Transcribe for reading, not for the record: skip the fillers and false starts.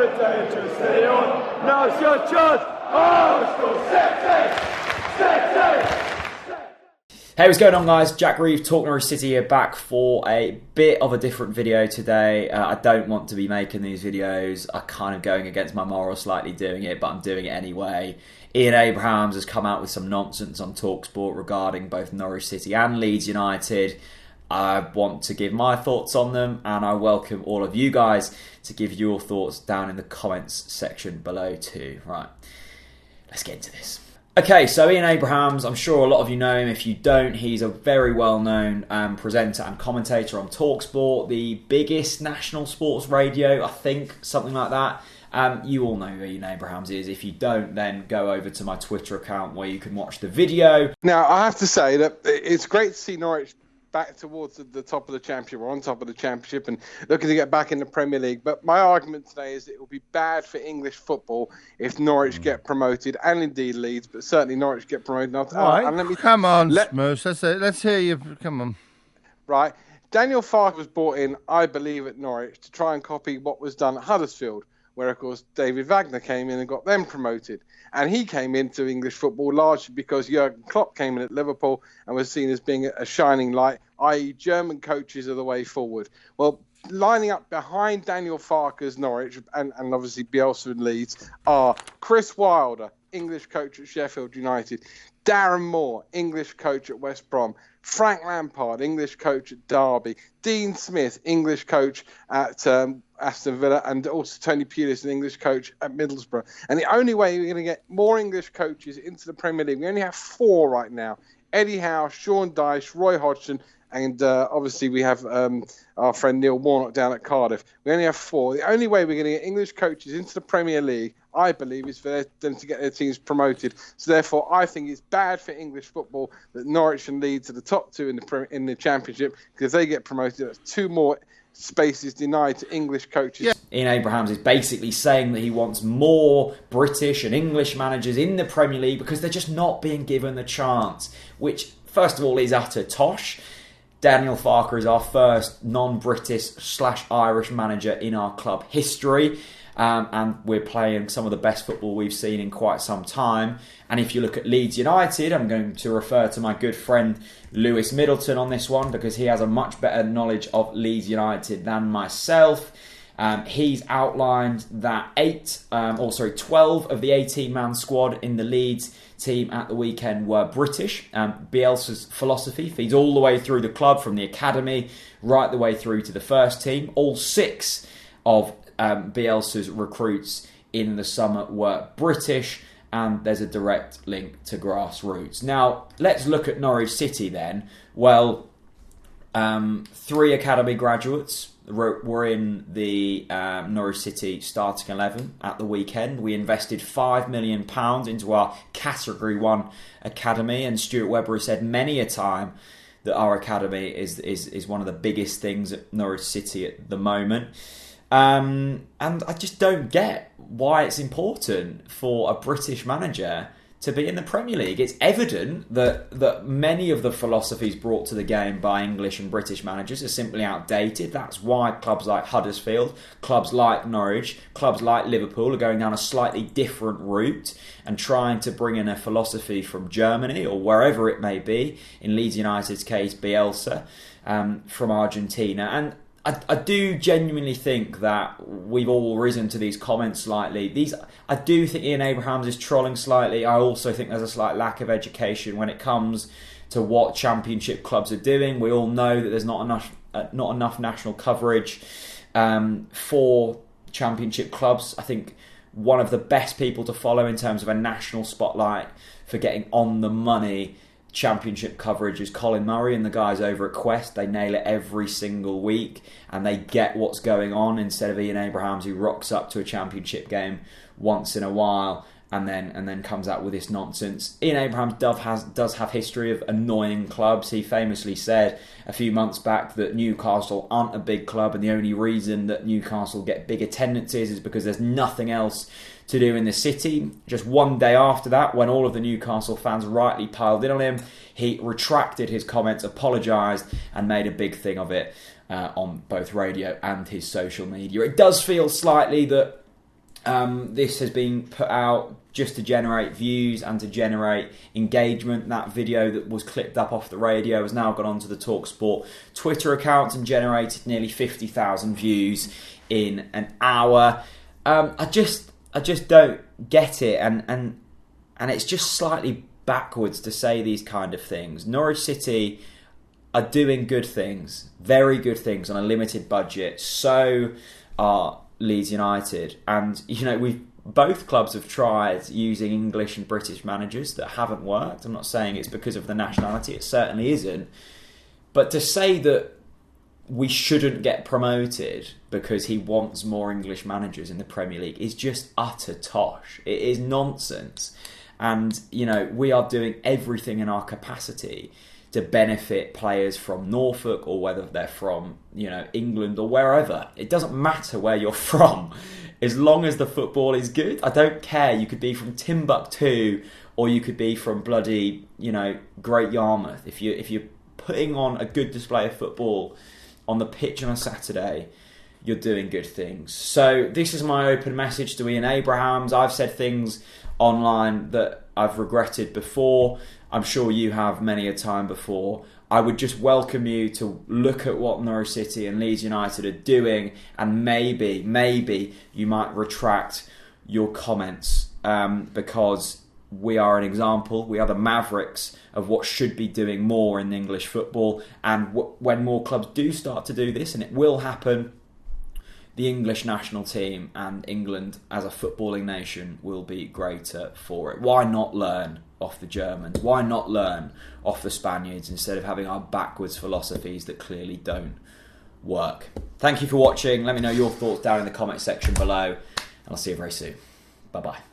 good day to stay on. Now's your chance. Hey, what's going on, guys? Jack Reeve, TalkNorwichCity here, back for a bit of a different video today. I don't want to be making these videos. I'm kind of going against my moral slightly doing it, but I'm doing it anyway. Ian Abrahams has come out with some nonsense on TalkSport regarding both Norwich City and Leeds United. I want to give my thoughts on them, and I welcome all of you guys to give your thoughts down in the comments section below too. Right, let's get into this. Okay, so Ian Abrahams, I'm sure a lot of you know him. If you don't, he's a very well-known presenter and commentator on TalkSport, the biggest national sports radio, I think, something like that. You all know who Ian Abrahams is. If you don't, then go over to my Twitter account where you can watch the video. Now, I have to say that it's great to see Norwich back towards the top of the championship, or on top of the championship, and looking to get back in the Premier League. But my argument today is that it will be bad for English football if Norwich get promoted, and indeed Leeds, but certainly Norwich get promoted. Right. Come on, Smoose. Let's hear you. Come on. Right. Daniel Farke was brought in, I believe, at Norwich to try and copy what was done at Huddersfield, where, of course, David Wagner came in and got them promoted. And he came into English football largely because Jurgen Klopp came in at Liverpool and was seen as being a shining light, i.e. German coaches are the way forward. Well, lining up behind Daniel Farke's Norwich and obviously Bielsa and Leeds are Chris Wilder, English coach at Sheffield United, Darren Moore, English coach at West Brom, Frank Lampard, English coach at Derby, Dean Smith, English coach at Aston Villa, and also Tony Pulis, an English coach at Middlesbrough. And the only way we're going to get more English coaches into the Premier League, we only have 4 right now: Eddie Howe, Sean Dyche, Roy Hodgson, and obviously we have our friend Neil Warnock down at Cardiff. We only have 4. The only way we're going to get English coaches into the Premier League, I believe, is for them to get their teams promoted. So therefore, I think it's bad for English football that Norwich and Leeds are the top 2 in the Championship, because if they get promoted, that's 2 more spaces denied to English coaches. Yeah. Ian Abrahams is basically saying that he wants more British and English managers in the Premier League because they're just not being given the chance, which, first of all, is utter tosh. Daniel Farke is our first non-British/Irish manager in our club history. And we're playing some of the best football we've seen in quite some time. And if you look at Leeds United, I'm going to refer to my good friend Lewis Middleton on this one, because he has a much better knowledge of Leeds United than myself. He's outlined that 12 of the 18-man squad in the Leeds team at the weekend were British. Bielsa's philosophy feeds all the way through the club, from the academy right the way through to the first team. All 6 of Bielsa's recruits in the summer were British, and there's a direct link to grassroots. Now, let's look at Norwich City then. Well, 3 academy graduates were in the Norwich City starting 11 at the weekend. We invested £5 million into our Category 1 academy, and Stuart Webber has said many a time that our academy is one of the biggest things at Norwich City at the moment. And I just don't get why it's important for a British manager to be in the Premier League. It's evident that many of the philosophies brought to the game by English and British managers are simply outdated. That's why clubs like Huddersfield, clubs like Norwich, clubs like Liverpool are going down a slightly different route and trying to bring in a philosophy from Germany or wherever it may be. In Leeds United's case, Bielsa from Argentina. And I do genuinely think that we've all risen to these comments slightly. I do think Ian Abrahams is trolling slightly. I also think there's a slight lack of education when it comes to what Championship clubs are doing. We all know that there's not enough national coverage for Championship clubs. I think one of the best people to follow in terms of a national spotlight for getting on the money Championship coverage is Colin Murray and the guys over at Quest. They nail it every single week and they get what's going on, instead of Ian Abrahams, who rocks up to a Championship game once in a while and then comes out with this nonsense. Ian Abrahams does have history of annoying clubs. He famously said a few months back that Newcastle aren't a big club, and the only reason that Newcastle get big attendances is because there's nothing else to do in the city. Just one day after that, when all of the Newcastle fans rightly piled in on him, he retracted his comments, apologised, and made a big thing of it on both radio and his social media. It does feel slightly that This has been put out just to generate views and to generate engagement. That video that was clipped up off the radio has now gone onto the TalkSport Twitter account and generated nearly 50,000 views in an hour. I just don't get it, and it's just slightly backwards to say these kind of things. Norwich City are doing good things, very good things on a limited budget. So are Leeds United, and both clubs have tried using English and British managers that haven't worked. I'm not saying it's because of the nationality, it certainly isn't. But to say that we shouldn't get promoted because he wants more English managers in the Premier League is just utter tosh. It is nonsense. And, we are doing everything in our capacity to benefit players from Norfolk, or whether they're from, England or wherever. It doesn't matter where you're from. As long as the football is good, I don't care. You could be from Timbuktu, or you could be from bloody, Great Yarmouth. If you're putting on a good display of football on the pitch on a Saturday, you're doing good things. So this is my open message to Ian Abrahams. I've said things online that I've regretted before. I'm sure you have many a time before. I would just welcome you to look at what Norwich City and Leeds United are doing, and maybe you might retract your comments, because we are an example. We are the Mavericks of what should be doing more in English football, and when more clubs do start to do this, and it will happen, the English national team and England as a footballing nation will be greater for it. Why not learn off the Germans? Why not learn off the Spaniards instead of having our backwards philosophies that clearly don't work? Thank you for watching. Let me know your thoughts down in the comment section below, and I'll see you very soon. Bye-bye.